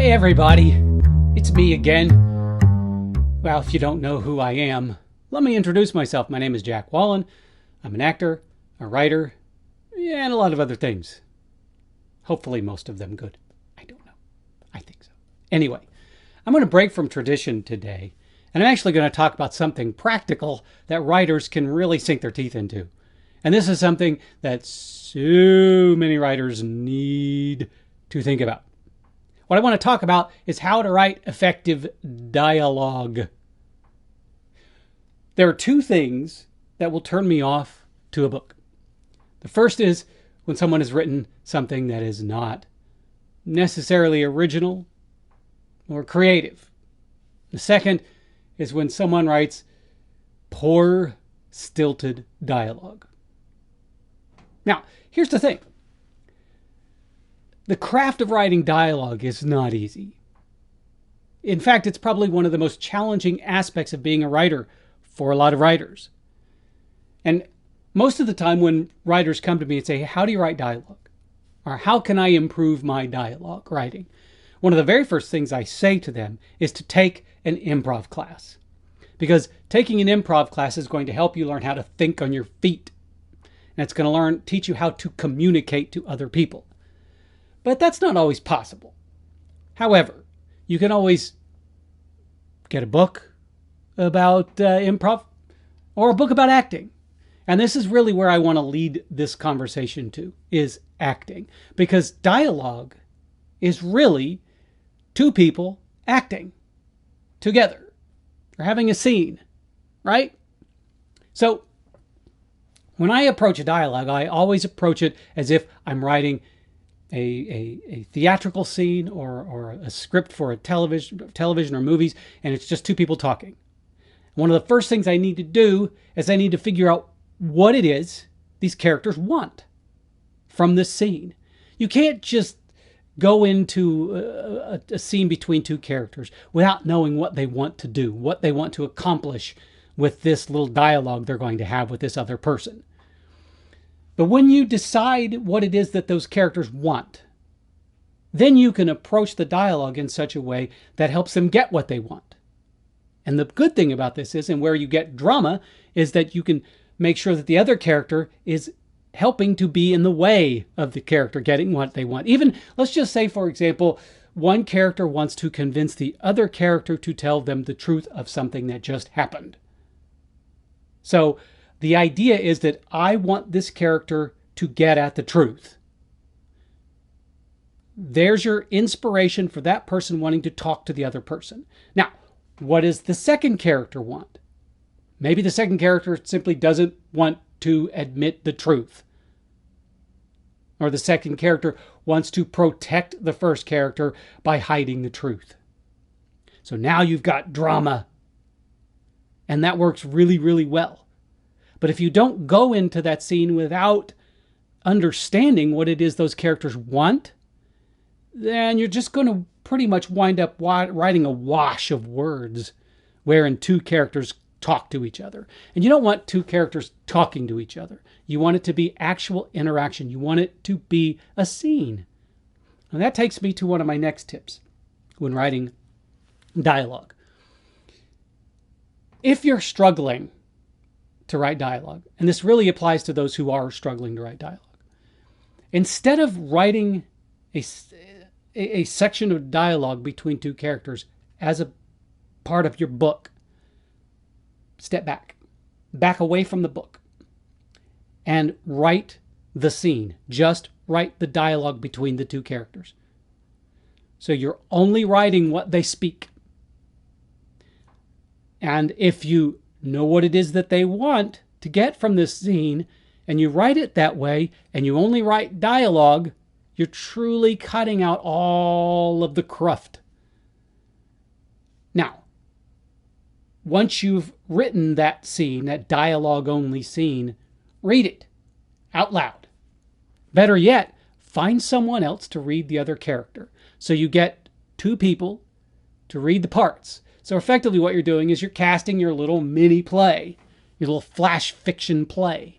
Hey everybody, it's me again. Well, if you don't know who I am, let me introduce myself. My name is Jack Wallen. I'm an actor, a writer, and a lot of other things. Hopefully most of them good. I don't know. I think so. Anyway, I'm going to break from tradition today, and I'm actually going to talk about something practical that writers can really sink their teeth into. And this is something that so many writers need to think about. What I want to talk about is how to write effective dialogue. There are two things that will turn me off to a book. The first is when someone has written something that is not necessarily original or creative. The second is when someone writes poor, stilted dialogue. Now, here's the thing. The craft of writing dialogue is not easy. In fact, it's probably one of the most challenging aspects of being a writer for a lot of writers. And most of the time when writers come to me and say, how do you write dialogue? Or how can I improve my dialogue writing? One of the very first things I say to them is to take an improv class. Because taking an improv class is going to help you learn how to think on your feet. And it's going to teach you how to communicate to other people. But that's not always possible. However, you can always get a book about improv or a book about acting. And this is really where I want to lead this conversation to, is acting. Because dialogue is really two people acting together. They're having a scene, right? So when I approach a dialogue, I always approach it as if I'm writing a theatrical scene or a script for a television or movies, and it's just two people talking. One of the first things I need to do is I need to figure out what it is these characters want from this scene. You can't just go into a scene between two characters without knowing what they want to do, what they want to accomplish with this little dialogue they're going to have with this other person. But when you decide what it is that those characters want, then you can approach the dialogue in such a way that helps them get what they want. And the good thing about this is, and where you get drama, is that you can make sure that the other character is helping to be in the way of the character getting what they want. Even, let's just say, for example, one character wants to convince the other character to tell them the truth of something that just happened. So the idea is that I want this character to get at the truth. There's your inspiration for that person wanting to talk to the other person. Now, what does the second character want? Maybe the second character simply doesn't want to admit the truth. Or the second character wants to protect the first character by hiding the truth. So now you've got drama. And that works really, really well. But if you don't go into that scene without understanding what it is those characters want, then you're just going to pretty much wind up writing a wash of words wherein two characters talk to each other. And you don't want two characters talking to each other. You want it to be actual interaction. You want it to be a scene. And that takes me to one of my next tips when writing dialogue. If you're struggling to write dialogue, and this really applies to those who are struggling to write dialogue, instead of writing a section of dialogue between two characters as a part of your book, step back away from the book, and write the scene. Just write the dialogue between the two characters. So you're only writing what they speak. And if you know what it is that they want to get from this scene, and you write it that way, and you only write dialogue, you're truly cutting out all of the cruft. Now, once you've written that scene, that dialogue-only scene, read it out loud. Better yet, find someone else to read the other character. So you get two people to read the parts. So effectively what you're doing is you're casting your little mini play, your little flash fiction play,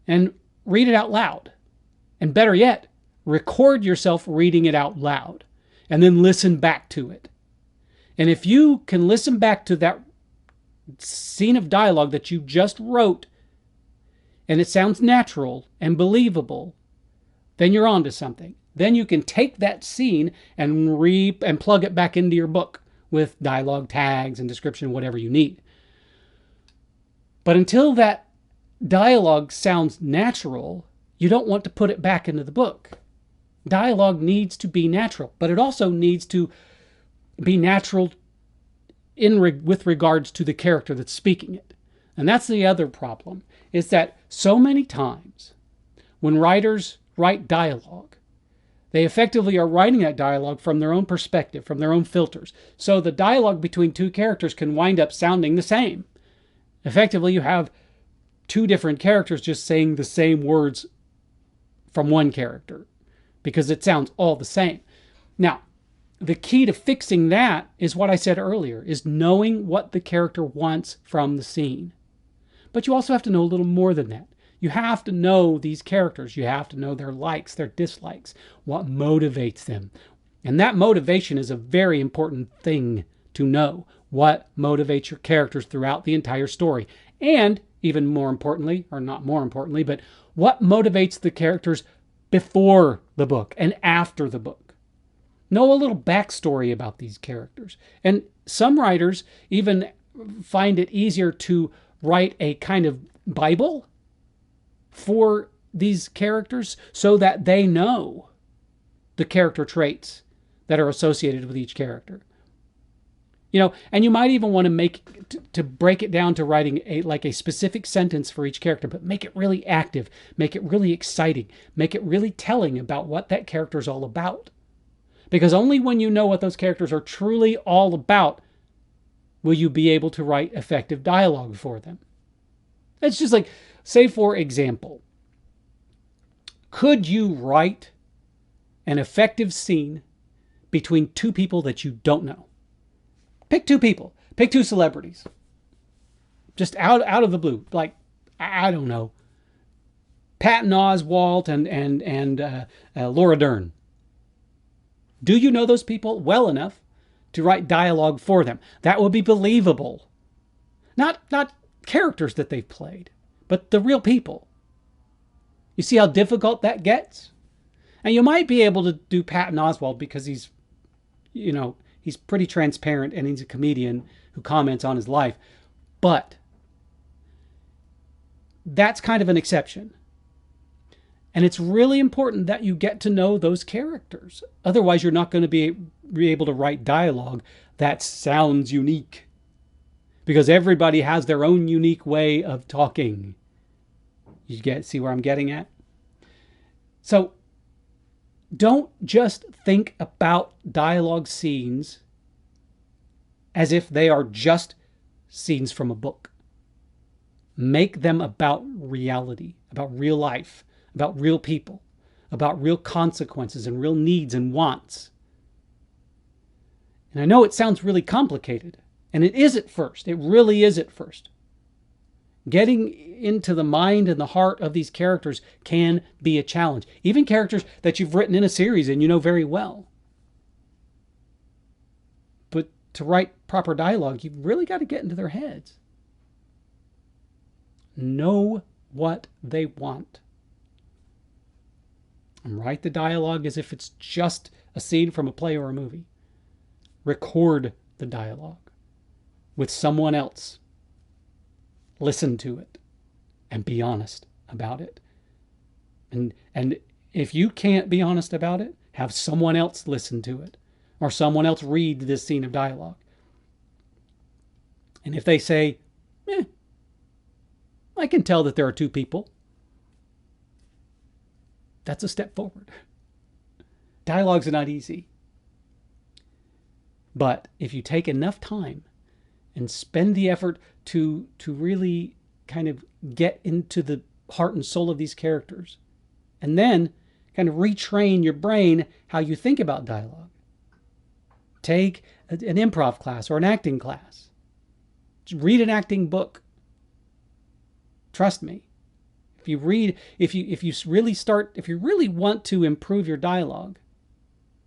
and read it out loud. And better yet, record yourself reading it out loud. and then listen back to it. And if you can listen back to that scene of dialogue that you just wrote and it sounds natural and believable, then you're onto something. Then you can take that scene and plug it back into your book with dialogue tags and description, whatever you need. But until that dialogue sounds natural, you don't want to put it back into the book. Dialogue needs to be natural, but it also needs to be natural with regards to the character that's speaking it. And that's the other problem, is that so many times when writers write dialogue, they effectively are writing that dialogue from their own perspective, from their own filters. So the dialogue between two characters can wind up sounding the same. Effectively, you have two different characters just saying the same words from one character because it sounds all the same. Now, the key to fixing that is what I said earlier, is knowing what the character wants from the scene. But you also have to know a little more than that. You have to know these characters. You have to know their likes, their dislikes, what motivates them. And that motivation is a very important thing to know. What motivates your characters throughout the entire story. And even more importantly, or not more importantly, but what motivates the characters before the book and after the book. Know a little backstory about these characters. And some writers even find it easier to write a kind of Bible for these characters so that they know the character traits that are associated with each character. You know, and you might even want to break it down to writing like a specific sentence for each character, but make it really active, make it really exciting, make it really telling about what that character is all about. Because only when you know what those characters are truly all about will you be able to write effective dialogue for them. It's just like, say for example, could you write an effective scene between two people that you don't know? Pick two people. Pick two celebrities. Just out of the blue. Like, I don't know. Patton Oswalt and Laura Dern. Do you know those people well enough to write dialogue for them? That would be believable. Not characters that they've played, but the real people. You see how difficult that gets? And you might be able to do Patton Oswalt because he's pretty transparent and he's a comedian who comments on his life. But that's kind of an exception. And it's really important that you get to know those characters. Otherwise, you're not going to be able to write dialogue that sounds unique. Because everybody has their own unique way of talking. See where I'm getting at? So, don't just think about dialogue scenes as if they are just scenes from a book. Make them about reality, about real life, about real people, about real consequences and real needs and wants. And I know it sounds really complicated, and it is at first. It really is at first. Getting into the mind and the heart of these characters can be a challenge. Even characters that you've written in a series and you know very well. But to write proper dialogue, you've really got to get into their heads. Know what they want. And write the dialogue as if it's just a scene from a play or a movie. Record the dialogue with someone else. Listen to it and be honest about it. And if you can't be honest about it, have someone else listen to it or someone else read this scene of dialogue. And if they say, I can tell that there are two people, that's a step forward. Dialogues are not easy. But if you take enough time and spend the effort to really kind of get into the heart and soul of these characters, and then kind of retrain your brain how you think about dialogue. Take an improv class or an acting class. Read an acting book. Trust me. If you really want to improve your dialogue,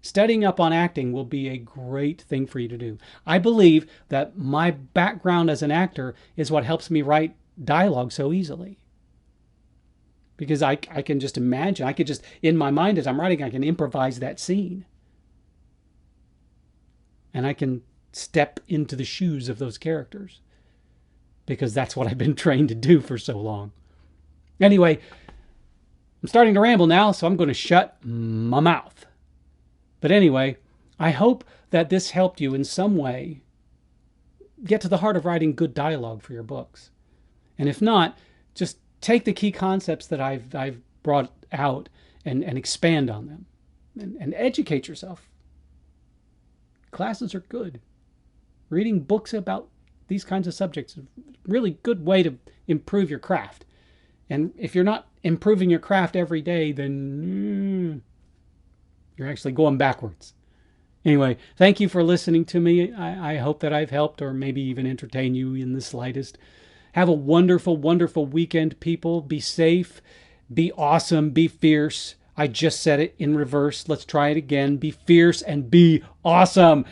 Studying up on acting will be a great thing for you to do. I believe that my background as an actor is what helps me write dialogue so easily. Because I can just imagine, I could just, in my mind as I'm writing, I can improvise that scene. And I can step into the shoes of those characters. Because that's what I've been trained to do for so long. Anyway, I'm starting to ramble now, so I'm going to shut my mouth. But anyway, I hope that this helped you in some way get to the heart of writing good dialogue for your books. And if not, just take the key concepts that I've brought out and expand on them and educate yourself. Classes are good. Reading books about these kinds of subjects is a really good way to improve your craft. And if you're not improving your craft every day, then you're actually going backwards. Anyway, thank you for listening to me. I hope that I've helped or maybe even entertained you in the slightest. Have a wonderful, wonderful weekend, people. Be safe, be awesome, be fierce. I just said it in reverse. Let's try it again. Be fierce and be awesome.